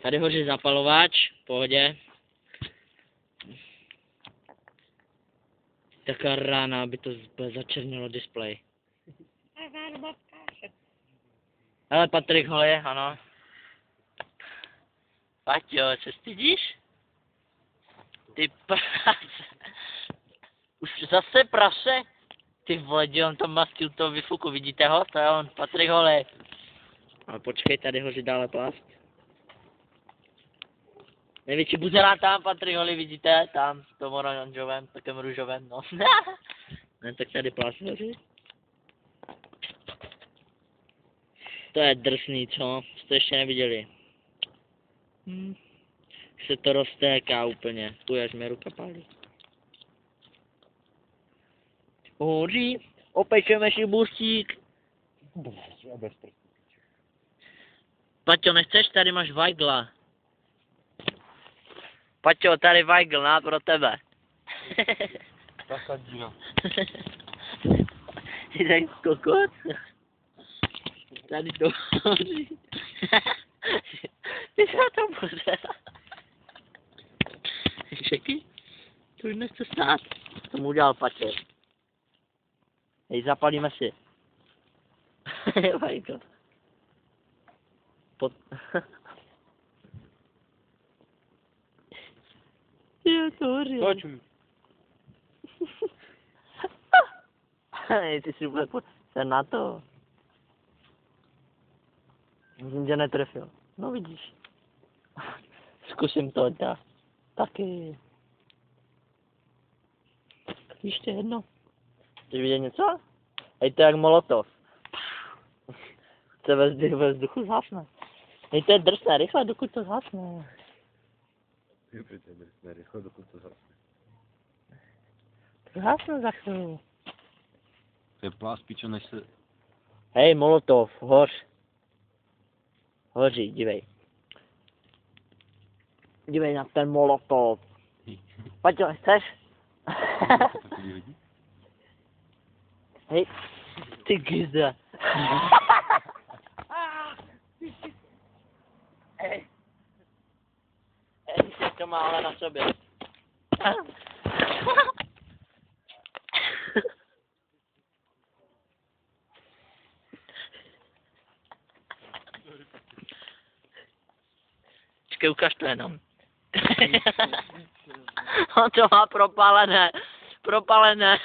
Tady hoří zapalovač, v pohodě. Taká rána, aby to začernilo displej. Ale Patrik Holej, ano. Paťo, se stydíš? Ty prase. Už zase prase? Ty vole, on to mastil toho vyfuku, vidíte ho? To je on, Patrik Holej. Ale počkej, tady hoří dále plast. Největší buzerá tam, Patrik Holej, vidíte? Tam, v tom oranžovém, takém růžovém, no. Ne, tak tady plast hoří. To je drsný, co? Jste ještě neviděli. Se to roztéká úplně. Tu až mě ruka pálí. Hoří, opečeme si buštík. Paťo, nechceš? Tady máš vajgla. Paťo, tady vajgl, ná pro tebe. Zasadíno. Jsi tak kokot? Tady to hoří. Ty se na to pozera. Čekaj, to už nechce stát. To mu udělal Paťo. Hej, zapalíme si. Vajko. Jo, to hoří. Pojď. Hej, ty si vůbec se na to. Jsem tě netrefil. No vidíš. Zkusím to dát. Taky. Ještě jedno. Chceš vidět něco? Hej, to je jak molotov. To ve vzduchu zhasne. Hej, to je drsné, rychle, dokud to zhasne. Je to drsné, rychle, dokud to zhasne. To zhasne za chvíli. To je plás, pičo, než se... Hej, molotov, hoř. Hoří, dívej. Dívej na ten molotov. Paťo, chceš? Hej, ty gizda. Hej. Hej, to má ale na sobě. Počkej, ukaž to jenom. On to má propálené. Propálené.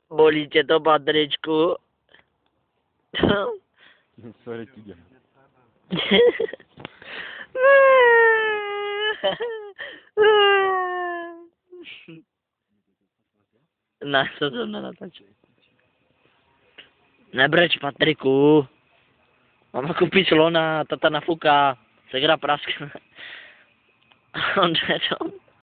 Bolí tě to, Patričku? Sorry, ti dělám. Ne, to nenatačí. Nebreč, Patriku. Mama koupí slona, tata nafuká, segra praskne. On jde